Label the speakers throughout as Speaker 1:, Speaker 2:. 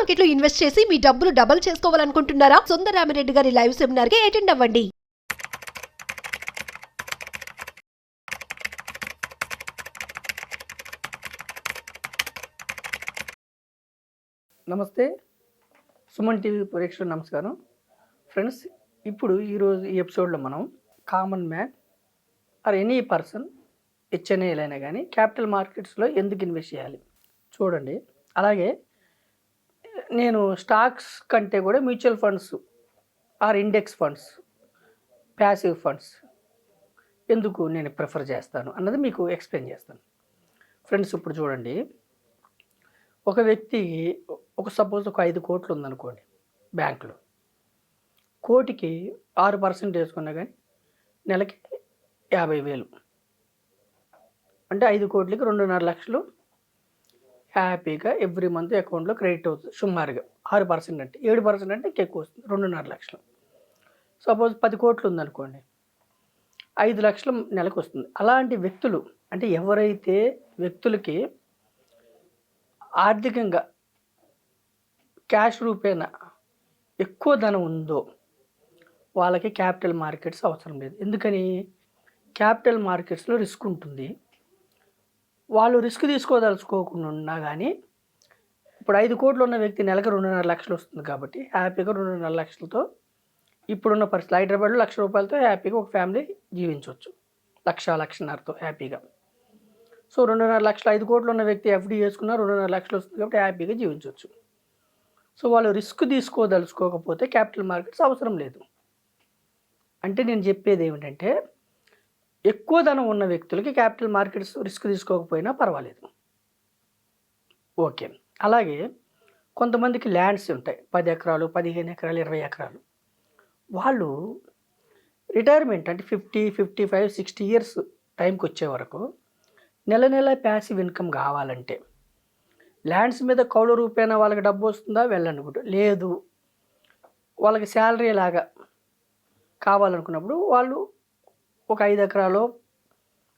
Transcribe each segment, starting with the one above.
Speaker 1: మార్కెట్లో ఇన్వెస్ట్ చేసి మీ డబ్బులు డబుల్ చేసుకోవాలనుకుంటున్నారా? సుందరరామిరెడ్డి గారి లైవ్ సెమినార్ కి అటెండ్ అవ్వండి.
Speaker 2: నమస్తే సుమన్ టీవీ ప్రేక్షకులకు నమస్కారం ఫ్రెండ్స్. ఈరోజు ఈ ఎపిసోడ్లో మనం common man or any person హెచ్ఎన్ఏలైనా కానీ క్యాపిటల్ మార్కెట్స్లో ఎందుకు ఇన్వెస్ట్ చేయాలి చూడండి. అలాగే నేను స్టాక్స్ కంటే కూడా mutual funds are index funds, passive funds ఎందుకు నేను ప్రిఫర్ చేస్తాను అన్నది మీకు ఎక్స్ప్లెయిన్ చేస్తాను. ఫ్రెండ్స్ ఇప్పుడు చూడండి, ఒక వ్యక్తికి సపోజ్ ఒక 5 కోట్లు ఉందనుకోండి బ్యాంకులో, కోటికి 6% వేసుకున్నా కానీ నెలకి 50,000 అంటే 5 కోట్లకి 2.5 లక్షలు హ్యాపీగా ఎవ్రీ మంత్ అకౌంట్లో క్రెడిట్ అవుతుంది. సుమారుగా 6% అంటే 7% అంటే ఇంకెక్కువ వస్తుంది, 2.5 లక్షలు. సపోజ్ 10 కోట్లు ఉందనుకోండి, 5 లక్షలు నెలకు వస్తుంది. అలాంటి వ్యక్తులు అంటే ఎవరైతే వ్యక్తులకి ఆర్థికంగా క్యాష్ రూపేణా ఎక్కువ ధనం ఉందో వాళ్ళకి క్యాపిటల్ మార్కెట్స్ అవసరం లేదు. ఎందుకని? క్యాపిటల్ మార్కెట్స్లో రిస్క్ ఉంటుంది. వాళ్ళు రిస్క్ తీసుకోదలుచుకోకుండా ఉన్నా కానీ ఇప్పుడు 5 కోట్లు ఉన్న వ్యక్తి నెలకు 2.5 లక్షలు వస్తుంది కాబట్టి హ్యాపీగా 2.5 లక్షలతో ఇప్పుడున్న పరిస్థితి హైదరాబాద్లో 1,00,000 రూపాయలతో హ్యాపీగా ఒక ఫ్యామిలీ జీవించవచ్చు. 1,00,000-1,50,000తో హ్యాపీగా. సో 2.5 లక్షలు 5 కోట్లు ఉన్న వ్యక్తి ఎఫ్డీ చేసుకున్న 2.5 లక్షలు వస్తుంది కాబట్టి హ్యాపీగా జీవించవచ్చు. సో వాళ్ళు రిస్క్ తీసుకోదలుచుకోకపోతే క్యాపిటల్ మార్కెట్స్ అవసరం లేదు. అంటే నేను చెప్పేది ఏమిటంటే, ఎక్కువ ధనం ఉన్న వ్యక్తులకి క్యాపిటల్ మార్కెట్స్ రిస్క్ తీసుకోకపోయినా పర్వాలేదు. ఓకే. అలాగే కొంతమందికి ల్యాండ్స్ ఉంటాయి, 10 ఎకరాలు, 15 ఎకరాలు, 20 ఎకరాలు. వాళ్ళు రిటైర్మెంట్ అంటే 50, 55, 60 ఇయర్స్ టైంకి వచ్చే వరకు నెల నెల ప్యాసివ్ ఇన్కమ్ కావాలంటే ల్యాండ్స్ మీద కౌలు రూపేణా వాళ్ళకి డబ్బు వస్తుందా వెళ్ళనుకుంటా లేదు, వాళ్ళకి శాలరీ లాగా కావాలనుకున్నప్పుడు వాళ్ళు ఒక 5 ఎకరాలు,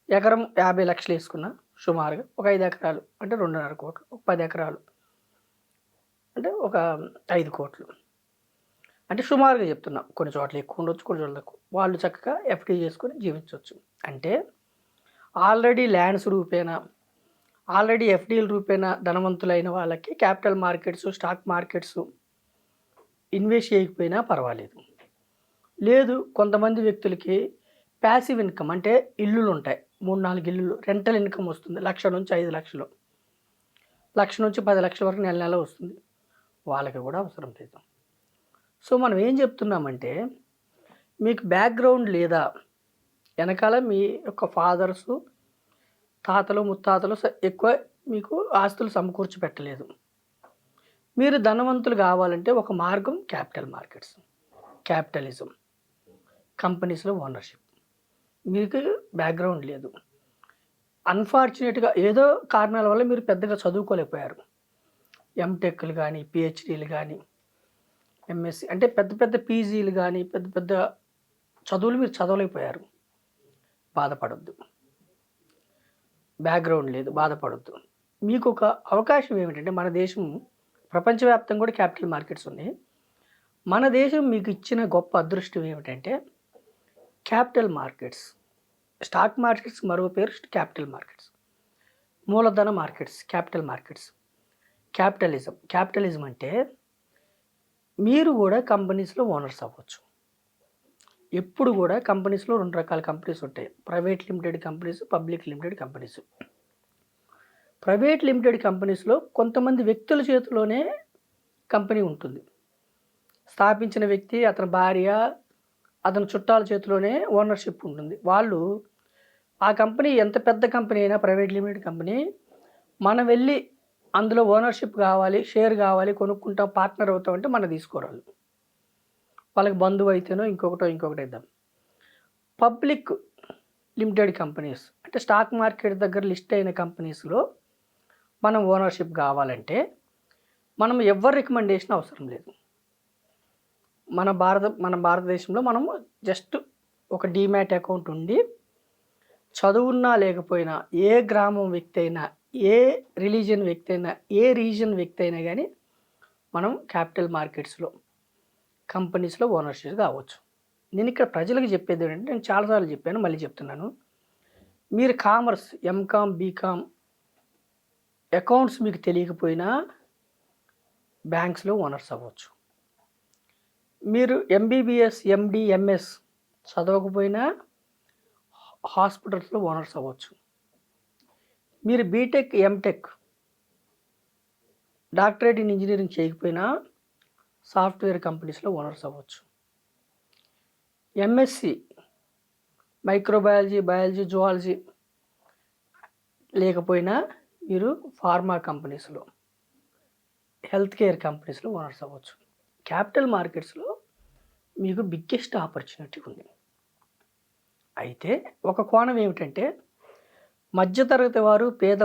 Speaker 2: ఎకరం 50 లక్షలు వేసుకున్న సుమారుగా ఒక 5 ఎకరాలు అంటే 2.5 కోట్లు, ఒక 10 ఎకరాలు అంటే ఒక 5 కోట్లు అంటే సుమారుగా చెప్తున్నా. కొన్ని చోట్ల ఎక్కువ ఉండొచ్చు, కొన్ని చోట్ల తక్కువ. వాళ్ళు చక్కగా ఎఫ్డీ చేసుకొని జీవించవచ్చు. అంటే ఆల్రెడీ ల్యాండ్స్ రూపేణా, ఆల్రెడీ ఎఫ్డీల రూపేణా ధనవంతులైన వాళ్ళకి capital markets, stock markets invest చేయకపోయినా పర్వాలేదు. లేదు, కొంతమంది వ్యక్తులకి ప్యాసివ్ ఇన్కమ్ అంటే ఇల్లులు ఉంటాయి, 3-4 ఇల్లులు, రెంటల్ ఇన్కమ్ వస్తుంది, 1,00,000 నుంచి 5 లక్షలు, 1,00,000 నుంచి 10 లక్షల వరకు నెల నెల వస్తుంది. వాళ్ళకి కూడా అవసరం లేదు. సో మనం ఏం చెప్తున్నామంటే, మీకు బ్యాక్గ్రౌండ్ లేదా వెనకాల మీ యొక్క ఫాదర్సు, తాతలు, ముత్తాతలు ఎక్కువ మీకు ఆస్తులు సమకూర్చి పెట్టలేదు. మీరు ధనవంతులు కావాలంటే ఒక మార్గం క్యాపిటల్ మార్కెట్స్, క్యాపిటలిజం, కంపెనీస్లో ఓనర్షిప్. మీకు బ్యాక్గ్రౌండ్ లేదు, అన్ఫార్చునేట్గా ఏదో కారణాల వల్ల మీరు పెద్దగా చదువుకోలేకపోయారు. ఎంటెక్లు కానీ, పిహెచ్డీలు కానీ, ఎంఎస్సి అంటే పెద్ద పెద్ద పీజీలు కానీ, పెద్ద పెద్ద చదువులు మీరు చదవలేకపోయారు. బాధపడొద్దు. బ్యాక్గ్రౌండ్ లేదు, బాధపడొద్దు. మీకు ఒక అవకాశం ఏమిటంటే, మన దేశం ప్రపంచవ్యాప్తంగా కూడా క్యాపిటల్ మార్కెట్స్ ఉన్నాయి. మన దేశం మీకు ఇచ్చిన గొప్ప అదృష్టం ఏమిటంటే క్యాపిటల్ మార్కెట్స్. స్టాక్ మార్కెట్స్ మరో పేరు క్యాపిటల్ మార్కెట్స్, మూలధన మార్కెట్స్, క్యాపిటల్ మార్కెట్స్. క్యాపిటలిజం అంటే మీరు కూడా కంపెనీస్లో ఓనర్స్ అవ్వచ్చు. ఎప్పుడు కూడా కంపెనీస్లో 2 రకాల కంపెనీస్ ఉంటాయి, private limited companies, public limited companies. Private limited కంపెనీస్లో కొంతమంది వ్యక్తుల చేతిలోనే కంపెనీ ఉంటుంది. స్థాపించిన వ్యక్తి, అతని భార్య, అతని చుట్టాల చేతిలోనే ఓనర్షిప్ ఉంటుంది. వాళ్ళు ఆ కంపెనీ ఎంత పెద్ద కంపెనీ అయినా, ప్రైవేట్ లిమిటెడ్ కంపెనీ, మనం వెళ్ళి అందులో ఓనర్షిప్ కావాలి, షేర్ కావాలి, కొనుక్కుంటాం, పార్ట్నర్ అవుతాం అంటే మనం తీసుకోరాళ్ళు. వాళ్ళకి బంధువు అయితేనో ఇంకొకటి ఇద్దాం. పబ్లిక్ లిమిటెడ్ కంపెనీస్ అంటే స్టాక్ మార్కెట్ దగ్గర లిస్ట్ అయిన కంపెనీస్లో మనం ఓనర్షిప్ కావాలంటే మనం ఎవరి రికమెండేషన్ అవసరం లేదు. మన భారతదేశంలో మనము జస్ట్ ఒక డీమ్యాట్ అకౌంట్ ఉండి, చదువున్నా లేకపోయినా, ఏ గ్రామం వ్యక్తి అయినా, ఏ రిలీజియన్ వ్యక్తి అయినా, ఏ రీజన్ వ్యక్తి అయినా కానీ మనం క్యాపిటల్ మార్కెట్స్లో కంపెనీస్లో ఓనర్షిప్ కావచ్చు. నేను ఇక్కడ ప్రజలకు చెప్పేది ఏంటంటే, నేను చాలాసార్లు చెప్పాను, మళ్ళీ చెప్తున్నాను. మీరు కామర్స్, ఎంకామ్, బీకామ్, అకౌంట్స్ మీకు తెలియకపోయినా బ్యాంక్స్లో ఓనర్స్ అవ్వచ్చు. మీరు ఎంబీబీఎస్, ఎండి, ఎంఎస్ చదవకపోయినా హాస్పిటల్స్లో ఓనర్స్ అవ్వచ్చు. మీరు BTech, MTech, doctorate in engineering చేయకపోయినా సాఫ్ట్వేర్ కంపెనీస్లో ఓనర్స్ అవ్వచ్చు. ఎంఎస్సి మైక్రోబయాలజీ, బయాలజీ, జువాలజీ లేకపోయినా మీరు ఫార్మా కంపెనీస్లో, హెల్త్ కేర్ కంపెనీస్లో ఓనర్స్ అవ్వచ్చు. క్యాపిటల్ మార్కెట్స్లో మీకు బిగ్గెస్ట్ ఆపర్చునిటీ ఉంది. అయితే ఒక కోణం ఏమిటంటే, మధ్యతరగతి వారు, పేద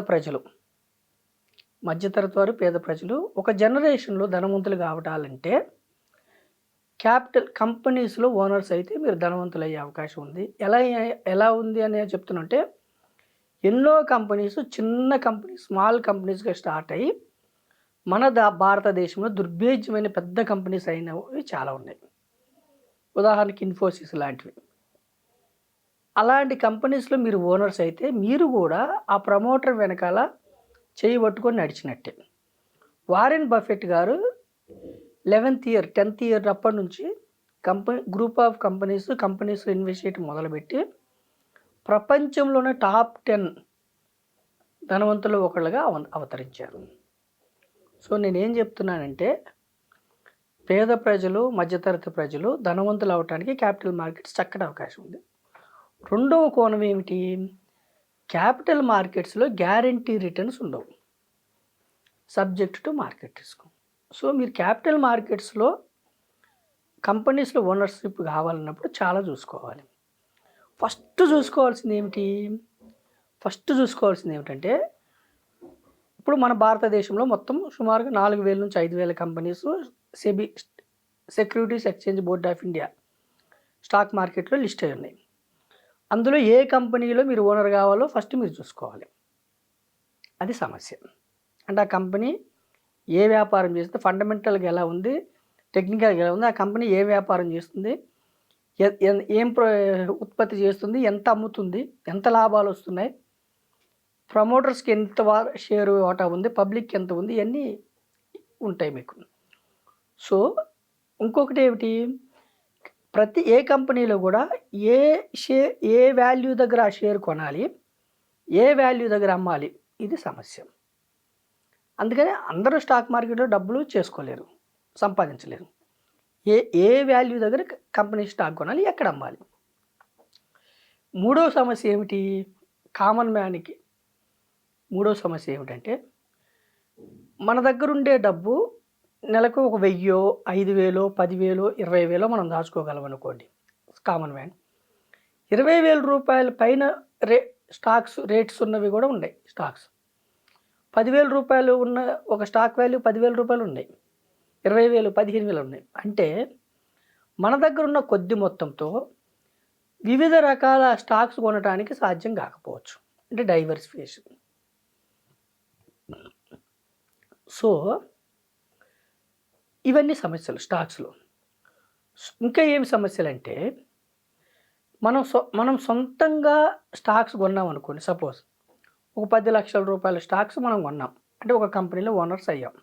Speaker 2: ప్రజలు ఒక జనరేషన్లో ధనవంతులు కావటాలంటే క్యాపిటల్ కంపెనీస్లో ఓనర్స్ అయితే మీరు ధనవంతులు అయ్యే అవకాశం ఉంది. ఎలా ఉంది అని చెప్తున్నంటే, ఎన్నో కంపెనీస్ చిన్న కంపెనీస్, స్మాల్ కంపెనీస్గా స్టార్ట్ అయ్యి మన భారతదేశంలో దుర్భేద్యమైన పెద్ద కంపెనీస్ అయినవి చాలా ఉన్నాయి. ఉదాహరణకి ఇన్ఫోసిస్ లాంటివి. అలాంటి కంపెనీస్లో మీరు ఓనర్స్ అయితే మీరు కూడా ఆ ప్రమోటర్ వెనకాల చేయి పట్టుకొని నడిచినట్టే. వారెన్ బఫెట్ గారు 11th ఇయర్ 10th ఇయర్ అప్పటి నుంచి గ్రూప్ ఆఫ్ కంపెనీస్లో ఇన్వెస్ట్ చేయడం మొదలుపెట్టి ప్రపంచంలోనే టాప్ 10 ధనవంతులు ఒకళ్ళుగా అవతరించారు. సో నేనేం చెప్తున్నానంటే, పేద ప్రజలు, మధ్యతరగతి ప్రజలు ధనవంతులు అవడానికి క్యాపిటల్ మార్కెట్స్ చక్కటి అవకాశం ఉంది. రెండవ కోణం ఏమిటి? క్యాపిటల్ మార్కెట్స్లో గ్యారంటీ రిటర్న్స్ ఉండవు, subject to market risk. So మీరు క్యాపిటల్ మార్కెట్స్లో కంపెనీస్లో ఓనర్షిప్ కావాలన్నప్పుడు చాలా చూసుకోవాలి. ఫస్ట్ చూసుకోవాల్సింది ఏమిటంటే, ఇప్పుడు మన భారతదేశంలో మొత్తం సుమారుగా 4,000 నుంచి 5,000 companies SEBI, securities exchange board of India stock మార్కెట్లో లిస్ట్ అయి ఉన్నాయి. అందులో ఏ కంపెనీలో మీరు ఓనర్ కావాలో ఫస్ట్ మీరు చూసుకోవాలి. అది సమస్య. అంటే ఆ కంపెనీ ఏ వ్యాపారం చేస్తుంది, ఫండమెంటల్గా ఎలా ఉంది, టెక్నికల్గా ఎలా ఉంది, ఆ కంపెనీ ఏ వ్యాపారం చేస్తుంది, ఏం ఉత్పత్తి చేస్తుంది, ఎంత అమ్ముతుంది, ఎంత లాభాలు వస్తున్నాయి, ప్రమోటర్స్కి ఎంత షేర్ వాటా ఉంది, పబ్లిక్కి ఎంత ఉంది, ఇవన్నీ ఉంటాయి మీకు. సో ఇంకొకటి ఏమిటి, ఏ కంపెనీలో కూడా ఏ వాల్యూ దగ్గర ఆ షేర్ కొనాలి, ఏ వాల్యూ దగ్గర అమ్మాలి, ఇది సమస్య. అందుకని అందరూ స్టాక్ మార్కెట్లో డబ్బులు చేసుకోలేరు, సంపాదించలేరు. ఏ వాల్యూ దగ్గర కంపెనీ స్టాక్ కొనాలి, ఎక్కడ అమ్మాలి. మూడో సమస్య ఏమిటి, కామన్ మ్యాన్కి మూడో సమస్య ఏమిటంటే, మన దగ్గర ఉండే డబ్బు నెలకు ఒక 1,000, 5,000, 10,000, 20,000 మనం దాచుకోగలం అనుకోండి. కామన్ మ్యాన్ 20,000 రూపాయల పైన స్టాక్స్ రేట్స్ ఉన్నవి కూడా ఉన్నాయి. స్టాక్స్ 10,000 రూపాయలు ఉన్న ఒక స్టాక్ వాల్యూ 10,000 రూపాయలు ఉన్నాయి, 20,000, 15,000 ఉన్నాయి. అంటే మన దగ్గర ఉన్న కొద్ది మొత్తంతో వివిధ రకాల స్టాక్స్ కొనడానికి సాధ్యం కాకపోవచ్చు. అంటే డైవర్సిఫికేషన్. సో ఇవన్నీ సమస్యలు స్టాక్స్లో. ఇంకా ఏమి సమస్యలు అంటే, మనం సొంతంగా స్టాక్స్ కొన్నాం అనుకోండి. సపోజ్ ఒక 10 లక్షల రూపాయల స్టాక్స్ మనం కొన్నాం అంటే ఒక కంపెనీలో ఓనర్స్ అయ్యాం.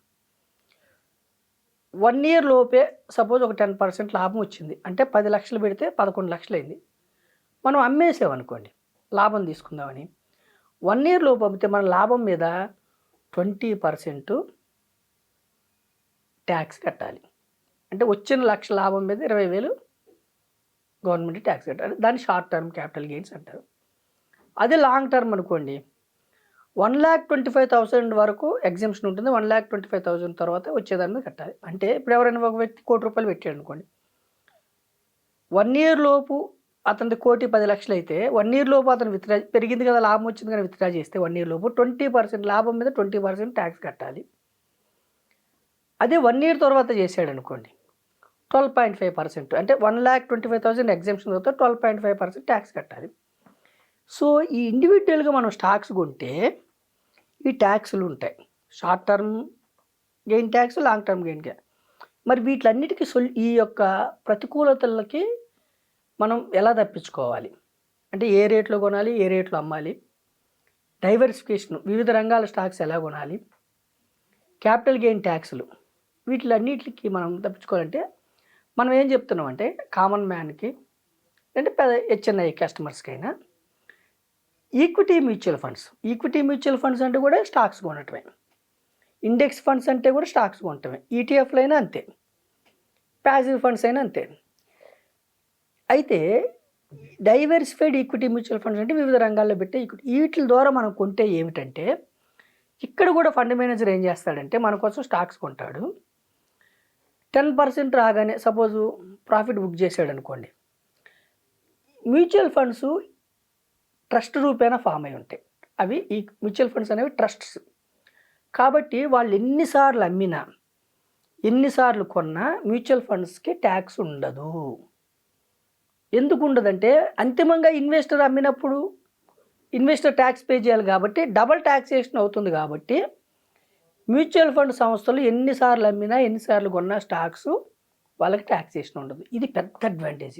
Speaker 2: 1 ఇయర్ లోపే సపోజ్ ఒక 10% లాభం వచ్చింది అంటే 10 లక్షలు పెడితే 11 లక్షలు అయింది. మనం అమ్మేసామనుకోండి లాభం తీసుకుందామని. 1 ఇయర్ లోపు అమ్మితే మన లాభం మీద 20% ట్యాక్స్ కట్టాలి. అంటే వచ్చిన లక్ష లాభం మీద 20,000 గవర్నమెంట్ ట్యాక్స్ కట్టాలి. దాన్ని షార్ట్ టర్మ్ క్యాపిటల్ గెయిన్స్ అంటారు. అదే లాంగ్ టర్మ్ అనుకోండి, 1,25,000 వరకు ఎగ్జామ్షన్ ఉంటుంది. 1,25,000 తర్వాత వచ్చేదాని మీద కట్టాలి. అంటే ఇప్పుడు ఎవరైనా ఒక వ్యక్తి ₹1,00,00,000 పెట్టాడు అనుకోండి, 1 ఇయర్ లోపు అతనిది 1,10,00,000 అయితే 1 ఇయర్ లోపు అతను విత్డ్రా పెరిగింది కదా, లాభం వచ్చింది కానీ విత్డ్రా చేస్తే 1 ఇయర్ లోపు 20% లాభం మీద 20% ట్యాక్స్ కట్టాలి. అదే 1 ఇయర్ తర్వాత చేశాడు అనుకోండి 12.5%, అంటే 1,25,000 ఎగ్జామ్షన్ తర్వాత 12.5% ట్యాక్స్ కట్టాలి. సో ఈ ఇండివిజువల్గా మనం స్టాక్స్ కొంటే ఈ ట్యాక్స్లు ఉంటాయి. Short term gain tax, long term gain tax. మరి వీటిలన్నిటికీ ఈ యొక్క ప్రతికూలతలకి మనం ఎలా తప్పించుకోవాలి అంటే ఏ రేట్లో కొనాలి, ఏ రేట్లో అమ్మాలి, డైవర్సిఫికేషన్ వివిధ రంగాల స్టాక్స్ ఎలా కొనాలి, క్యాపిటల్ గెయిన్ ట్యాక్స్లు, వీటిలన్నిటికి మనం తప్పించుకోవాలంటే మనం ఏం చెప్తున్నాం అంటే కామన్ మ్యాన్కి అంటే పెద్ద హెచ్ఎన్ఐ కస్టమర్స్కైనా ఈక్విటీ మ్యూచువల్ ఫండ్స్ అంటే కూడా స్టాక్స్ కొనటమే, ఇండెక్స్ ఫండ్స్ అంటే కూడా స్టాక్స్ కొనటమే, ఈటీఎఫ్లు అయినా అంతే, ప్యాసివ్ ఫండ్స్ అయినా అంతే. అయితే డైవర్సిఫైడ్ ఈక్విటీ మ్యూచువల్ ఫండ్స్ అంటే వివిధ రంగాల్లో పెట్టే ఈక్విటీ, వీటి ద్వారా మనం కొంటే ఏమిటంటే ఇక్కడ కూడా ఫండ్ మేనేజర్ ఏం చేస్తాడంటే మన కోసం స్టాక్స్ కొంటాడు. 10% రాగానే సపోజు ప్రాఫిట్ బుక్ చేసాడు అనుకోండి, మ్యూచువల్ ఫండ్స్ ట్రస్ట్ రూపేణా ఫామ్ అయి ఉంటాయి. అవి ఈ మ్యూచువల్ ఫండ్స్ అనేవి ట్రస్ట్స్ కాబట్టి వాళ్ళు ఎన్నిసార్లు అమ్మినా ఎన్నిసార్లు కొన్నా మ్యూచువల్ ఫండ్స్కి ట్యాక్స్ ఉండదు. ఎందుకు ఉండదంటే అంతిమంగా ఇన్వెస్టర్ అమ్మినప్పుడు ఇన్వెస్టర్ ట్యాక్స్ పే చేయాలి కాబట్టి డబల్ ట్యాక్సేషన్ అవుతుంది. కాబట్టి మ్యూచువల్ ఫండ్ సంస్థలు ఎన్నిసార్లు అమ్మినా ఎన్నిసార్లు కొన్నా స్టాక్స్ వాళ్ళకి ట్యాక్సేషన్ ఉండదు. ఇది పెద్ద అడ్వాంటేజ్.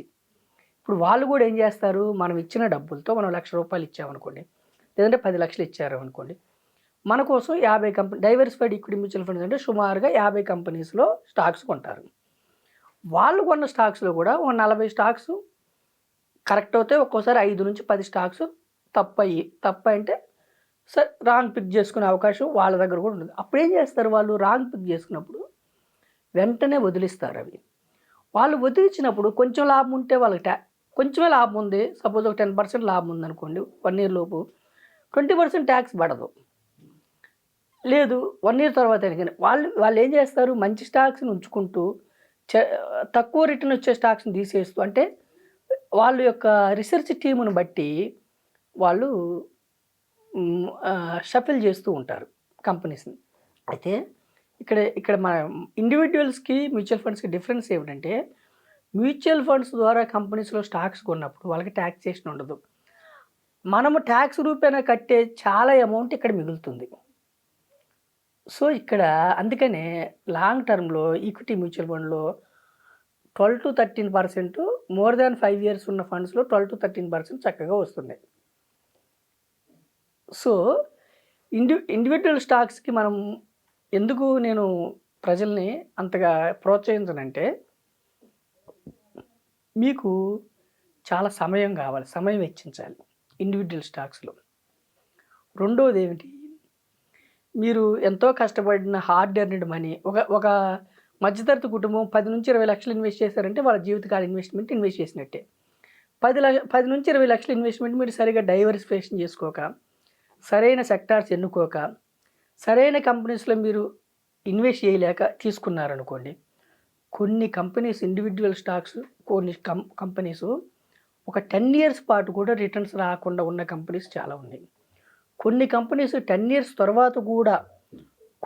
Speaker 2: ఇప్పుడు వాళ్ళు కూడా ఏం చేస్తారు, మనం ఇచ్చిన డబ్బులతో మనం ₹1,00,000 ఇచ్చామనుకోండి, లేదంటే 10 లక్షలు ఇచ్చారు అనుకోండి, మన కోసం 50 company diversified equity mutual funds అంటే సుమారుగా 50 కంపెనీస్లో స్టాక్స్ కొంటారు. వాళ్ళు కొన్న స్టాక్స్లో కూడా 40 స్టాక్స్ కరెక్ట్ అవుతాయి, ఒక్కోసారి 5 నుంచి 10 స్టాక్స్ తప్పు అంటే సరే రాంగ్ పిక్ చేసుకునే అవకాశం వాళ్ళ దగ్గర కూడా ఉంటుంది. అప్పుడు ఏం చేస్తారు, వాళ్ళు రాంగ్ పిక్ చేసుకున్నప్పుడు వెంటనే వదిలిస్తారు. అవి వాళ్ళు వదిలించినప్పుడు కొంచెం లాభం ఉంటే వాళ్ళకి కొంచెమే లాభం ఉంది, సపోజ్ ఒక 10% లాభం ఉందనుకోండి, 1 year లోపు 20% ట్యాక్స్ పడదు. లేదు 1 year తర్వాత కానీ వాళ్ళు ఏం చేస్తారు, మంచి స్టాక్స్ని ఉంచుకుంటూ తక్కువ రిటర్న్ వచ్చే స్టాక్స్ని తీసేస్తూ, అంటే వాళ్ళ యొక్క రీసెర్చ్ టీమును బట్టి వాళ్ళు షఫిల్ చేస్తూ ఉంటారు కంపెనీస్ని. అయితే ఇక్కడ మన ఇండివిజువల్స్కి మ్యూచువల్ ఫండ్స్కి డిఫరెన్స్ ఏమిటంటే మ్యూచువల్ ఫండ్స్ ద్వారా కంపెనీస్లో స్టాక్స్ కొన్నప్పుడు వాళ్ళకి ట్యాక్సేషన్ ఉండదు. మనము ట్యాక్స్ రూపేణా కట్టే చాలా అమౌంట్ ఇక్కడ మిగులుతుంది. సో ఇక్కడ అందుకనే లాంగ్ టర్మ్లో ఈక్విటీ మ్యూచువల్ ఫండ్లో 12 to 13%, మోర్ దాన్ 5 years ఉన్న ఫండ్స్లో 12 to 13% చక్కగా వస్తున్నాయి. సో ఇండివిజువల్ స్టాక్స్కి మనం ఎందుకు నేను ప్రజల్ని అంతగా ప్రోత్సహించనంటే మీకు చాలా సమయం కావాలి, సమయం వెచ్చించాలి ఇండివిజువల్ స్టాక్స్లో. రెండోది ఏమిటి, మీరు ఎంతో కష్టపడిన హార్డ్ ఎర్న్డ్ మనీ ఒక మధ్యతరగతి కుటుంబం 10 నుంచి 20 లక్షలు ఇన్వెస్ట్ చేశారంటే వాళ్ళ జీవితకాల ఇన్వెస్ట్ చేసినట్టే. 10 నుంచి 20 లక్షల ఇన్వెస్ట్మెంట్ మీరు సరిగా డైవర్సిఫికేషన్ చేసుకోక, సరైన సెక్టార్స్ ఎన్నుకోక, సరైన కంపెనీస్లో మీరు ఇన్వెస్ట్ చేయలేక తీసుకున్నారనుకోండి, కొన్ని కంపెనీస్ ఇండివిజువల్ స్టాక్స్ కొన్ని కంపెనీస్ ఒక 10 years పాటు కూడా రిటర్న్స్ రాకుండా ఉన్న కంపెనీస్ చాలా ఉన్నాయి. కొన్ని కంపెనీస్ 10 years తర్వాత కూడా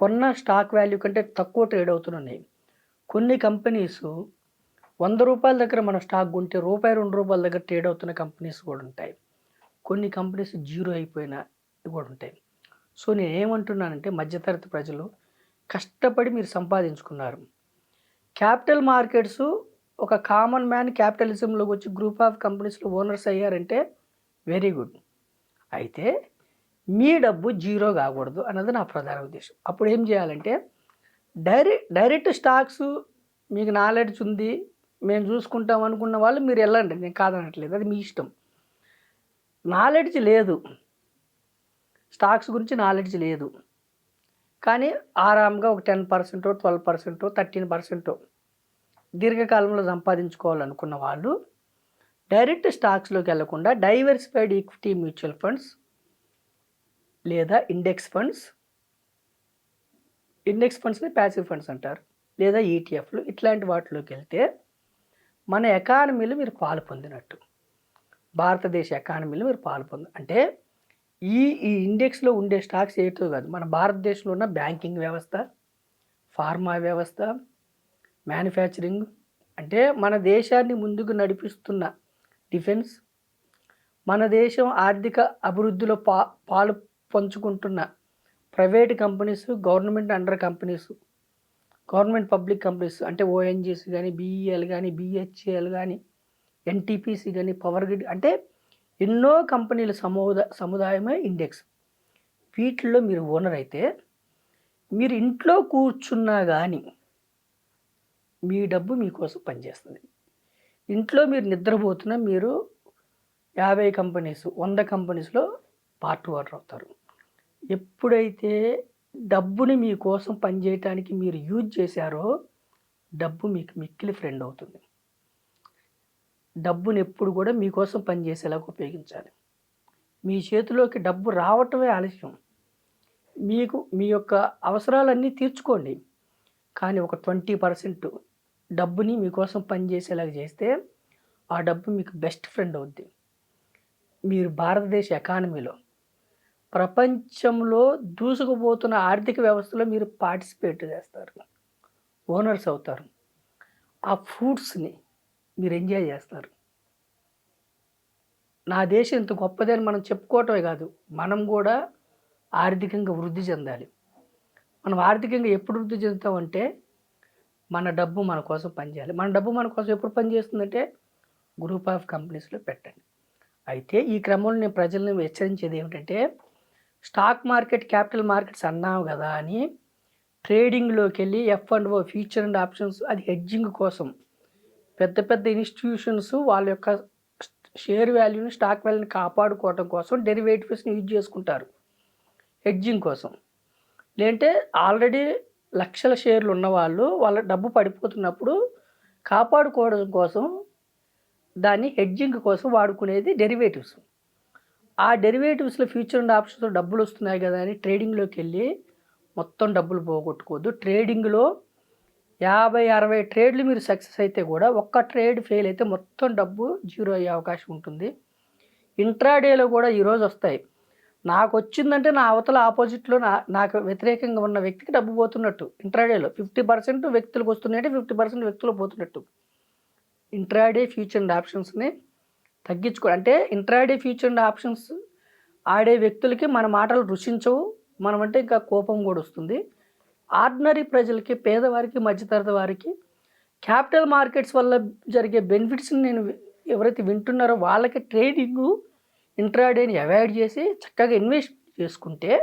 Speaker 2: కొన్న స్టాక్ వాల్యూ కంటే తక్కువ ట్రేడ్ అవుతున్నాయి. కొన్ని కంపెనీస్ ₹100 దగ్గర మన స్టాక్ కొంటే ₹2 దగ్గర ట్రేడ్ అవుతున్న కంపెనీస్ కూడా ఉంటాయి. కొన్ని కంపెనీస్ జీరో అయిపోయిన కూడా ఉంటాయి. సో నేను ఏమంటున్నానంటే మధ్యతరగతి ప్రజలు కష్టపడి మీరు సంపాదించుకున్నారు. క్యాపిటల్ మార్కెట్స్ ఒక కామన్ మ్యాన్ క్యాపిటలిజంలోకి వచ్చి గ్రూప్ ఆఫ్ కంపెనీస్లో ఓనర్స్ అయ్యారంటే వెరీ గుడ్. అయితే మీ డబ్బు జీరో కాకూడదు అన్నది నా ప్రధాన ఉద్దేశం. అప్పుడు ఏం చేయాలంటే డైరెక్ట్ స్టాక్స్ మీకు నాలెడ్జ్ ఉంది, మేము చూసుకుంటాం అనుకున్న వాళ్ళు మీరు వెళ్ళండి, నేను కాదనట్లేదు, అది మీ ఇష్టం. నాలెడ్జ్ లేదు, స్టాక్స్ గురించి నాలెడ్జ్ లేదు, కానీ ఆరాంగా ఒక 10%, 12%, 13% దీర్ఘకాలంలో సంపాదించుకోవాలనుకున్న వాళ్ళు డైరెక్ట్ స్టాక్స్లోకి వెళ్లకుండా డైవర్సిఫైడ్ ఈక్విటీ మ్యూచువల్ ఫండ్స్ లేదా ఇండెక్స్ ఫండ్స్ని ప్యాసివ్ ఫండ్స్ అంటారు, లేదా ఈటీఎఫ్లు, ఇట్లాంటి వాటిలోకి వెళ్తే మన ఎకానమీలో మీరు పాలు పొందినట్టు. భారతదేశ ఎకానమీలో మీరు పాలు అంటే ఈ ఇండెక్స్లో ఉండే స్టాక్స్ ఏటో కాదు, మన భారతదేశంలో ఉన్న బ్యాంకింగ్ వ్యవస్థ, ఫార్మా వ్యవస్థ, మ్యానుఫ్యాక్చరింగ్, అంటే మన దేశాన్ని ముందుకు నడిపిస్తున్న డిఫెన్స్, మన దేశం ఆర్థిక అభివృద్ధిలో పాలు పంచుకుంటున్న private companies, government under companies, government public companies అంటే ఓఎన్జీసీ కానీ, బీఈఎల్ కానీ, బీహెచ్ఏఎల్ కానీ, ఎన్టీపీసీ కానీ, పవర్ గ్రిడ్ అంటే ఎన్నో కంపెనీల సముదాయమే ఇండెక్స్. వీటిల్లో మీరు ఓనర్ అయితే మీరు ఇంట్లో కూర్చున్నా కానీ మీ డబ్బు మీకోసం పనిచేస్తుంది. ఇంట్లో మీరు నిద్రపోతున్నా మీరు 50 కంపెనీస్ 100 కంపెనీస్లో పార్ట్ ఓనర్ అవుతారు. ఎప్పుడైతే డబ్బుని మీకోసం పనిచేయటానికి మీరు యూజ్ చేశారో డబ్బు మీకు మిక్కిలి ఫ్రెండ్ అవుతుంది. డబ్బుని ఎప్పుడు కూడా మీకోసం పనిచేసేలాగా ఉపయోగించాలి. మీ చేతిలోకి డబ్బు రావటమే ఆలస్యం. మీకు మీ యొక్క అవసరాలన్నీ తీర్చుకోండి, కానీ ఒక 20% డబ్బుని మీకోసం పనిచేసేలాగా చేస్తే ఆ డబ్బు మీకు బెస్ట్ ఫ్రెండ్ అవుద్ది. మీరు భారతదేశ ఎకానమీలో ప్రపంచంలో దూసుకుపోతున్న ఆర్థిక వ్యవస్థలో మీరు పార్టిసిపేట్ చేస్తారు, ఓనర్స్ అవుతారు. ఆ ఫ్రూట్స్ని మీరు ఎంజాయ్ చేస్తారు. నా దేశం ఇంత గొప్పదని మనం చెప్పుకోవటమే కాదు, మనం కూడా ఆర్థికంగా వృద్ధి చెందాలి. మనం ఆర్థికంగా ఎప్పుడు వృద్ధి చెందుతామంటే మన డబ్బు మన కోసం పనిచేయాలి. మన డబ్బు మన కోసం ఎప్పుడు పనిచేస్తుందంటే గ్రూప్ ఆఫ్ కంపెనీస్లో పెట్టండి. అయితే ఈ క్రమంలో నేను ప్రజలను హెచ్చరించేది ఏమిటంటే, స్టాక్ మార్కెట్, క్యాపిటల్ మార్కెట్స్ అన్నావు కదా అని ట్రేడింగ్లోకి వెళ్ళి F&O ఫ్యూచర్ అండ్ ఆప్షన్స్ అది హెడ్జింగ్ కోసం పెద్ద పెద్ద ఇన్స్టిట్యూషన్స్ వాళ్ళ యొక్క షేర్ వాల్యూని, స్టాక్ వాల్యూని కాపాడుకోవడం కోసం డెరివేటివ్స్ని యూజ్ చేసుకుంటారు హెడ్జింగ్ కోసం. లేదంటే ఆల్రెడీ లక్షల షేర్లు ఉన్నవాళ్ళు వాళ్ళ డబ్బు పడిపోతున్నప్పుడు కాపాడుకోవడం కోసం దాన్ని హెడ్జింగ్ కోసం వాడుకునేది డెరివేటివ్స్. ఆ డెరివేటివ్స్లో ఫ్యూచర్ అండ్ ఆప్షన్స్లో డబ్బులు వస్తున్నాయి కదా అని ట్రేడింగ్లోకి వెళ్ళి మొత్తం డబ్బులు పోగొట్టుకోవద్దు. ట్రేడింగ్లో 50-60 ట్రేడ్లు మీరు సక్సెస్ అయితే కూడా ఒక్క ట్రేడ్ ఫెయిల్ అయితే మొత్తం డబ్బు జీరో అయ్యే అవకాశం ఉంటుంది. ఇంట్రాడేలో కూడా ఈరోజు వస్తాయి. నాకు వచ్చిందంటే నా అవతల ఆపోజిట్లో నాకు వ్యతిరేకంగా ఉన్న వ్యక్తికి డబ్బు పోతున్నట్టు. ఇంట్రాడేలో 50% వ్యక్తులకు వస్తున్నాయంటే 50% వ్యక్తులు పోతున్నట్టు. ఇంట్రాడే ఫ్యూచర్ అండ్ ఆప్షన్స్ని అంటే ఇంట్రాడే ఫ్యూచర్ అండ్ ఆప్షన్స్ ఆడే వ్యక్తులకి మన మాటలు రుచించవు, మనమంటే ఇంకా కోపం కూడా వస్తుంది. ఆర్డినరీ ప్రజలకి, పేదవారికి, మధ్యతరగతి వారికి క్యాపిటల్ మార్కెట్స్ వల్ల జరిగే బెనిఫిట్స్ని నేను ఎవరైతే వింటున్నారో వాళ్ళకి ట్రేడింగు, ఇంట్రాడేని అవాయిడ్ చేసి చక్కగా ఇన్వెస్ట్ చేసుకుంటే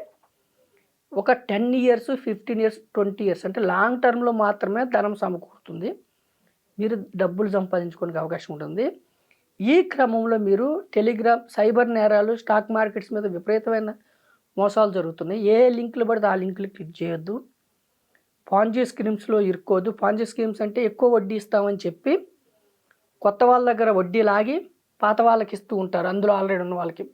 Speaker 2: ఒక 10 years, 15 years, 20 years అంటే లాంగ్ టర్మ్లో మాత్రమే ధనం సమకూరుతుంది. మీరు డబ్బులు సంపాదించుకోవడానికి అవకాశం ఉంటుంది. ఈ క్రమంలో మీరు టెలిగ్రామ్, సైబర్ నేరాలు, స్టాక్ మార్కెట్స్ మీద విపరీతమైన మోసాలు జరుగుతున్నాయి. ఏ లింకులు పడితే ఆ లింకులు క్లిక్ చేయొద్దు. పాంజీ స్కీమ్స్లో ఇరుక్కోవద్దు. పాంజీ స్కీమ్స్ అంటే ఎక్కువ వడ్డీ ఇస్తామని చెప్పి కొత్త వాళ్ళ దగ్గర వడ్డీ లాగి పాత వాళ్ళకి ఇస్తూ ఉంటారు. అందులో ఆల్రెడీ ఉన్న వాళ్ళకి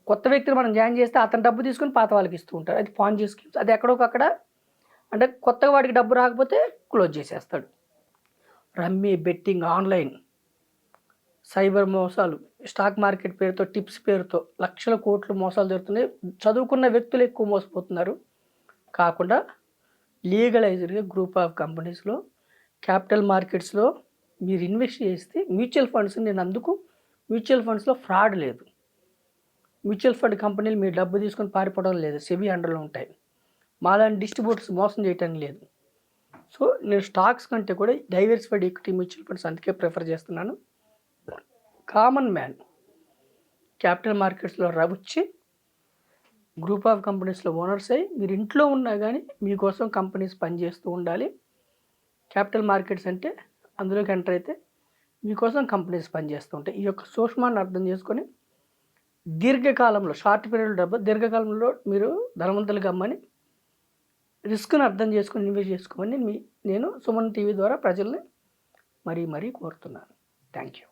Speaker 2: కొత్త వ్యక్తిని మనం జాయిన్ చేస్తే అతను డబ్బు తీసుకొని పాత వాళ్ళకి ఇస్తూ ఉంటారు. అది పాంజీ స్కీమ్స్. అది ఎక్కడొకక్కడ అంటే కొత్తగా వాడికి డబ్బు రాకపోతే క్లోజ్ చేసేస్తాడు. రమ్మీ, బెట్టింగ్, ఆన్లైన్, సైబర్ మోసాలు, స్టాక్ మార్కెట్ పేరుతో, టిప్స్ పేరుతో లక్షల కోట్లు మోసాలు జరుగుతున్నాయి. చదువుకున్న వ్యక్తులు ఎక్కువ మోసపోతున్నారు. కాకుండా లీగలైజ్డ్గా గ్రూప్ ఆఫ్ కంపెనీస్లో, క్యాపిటల్ మార్కెట్స్లో మీరు ఇన్వెస్ట్ చేస్తే మ్యూచువల్ ఫండ్స్, నేను అందుకు మ్యూచువల్ ఫండ్స్లో ఫ్రాడ్ లేదు. మ్యూచువల్ ఫండ్ కంపెనీలు మీరు డబ్బు తీసుకొని పారిపోవడం లేదు, సెబీ అండర్లో ఉంటాయి. మాలాంటి డిస్ట్రిబ్యూటర్స్ మోసం చేయటం లేదు. సో నేను స్టాక్స్ కంటే కూడా డైవర్సిఫైడ్ ఈక్విటీ మ్యూచువల్ ఫండ్స్ అందుకే ప్రిఫర్ చేస్తున్నాను. కామన్ మ్యాన్ క్యాపిటల్ మార్కెట్స్లో వచ్చి గ్రూప్ ఆఫ్ కంపెనీస్లో ఓనర్స్ అయ్యి మీరు ఇంట్లో ఉన్నా కానీ మీకోసం కంపెనీస్ పనిచేస్తూ ఉండాలి. క్యాపిటల్ మార్కెట్స్ అంటే అందులోకి ఎంటర్ అయితే మీకోసం కంపెనీస్ పనిచేస్తూ ఉంటాయి. ఈ యొక్క సూక్ష్మాన్ని అర్థం చేసుకొని దీర్ఘకాలంలో, షార్ట్ పీరియడ్ డబ్బు, దీర్ఘకాలంలో మీరు ధనవంతులు గమ్మని రిస్క్ని అర్థం చేసుకొని ఇన్వెస్ట్ చేసుకోమని నేను సుమన్ టీవీ ద్వారా ప్రజల్ని మరీ కోరుతున్నాను. Thank you.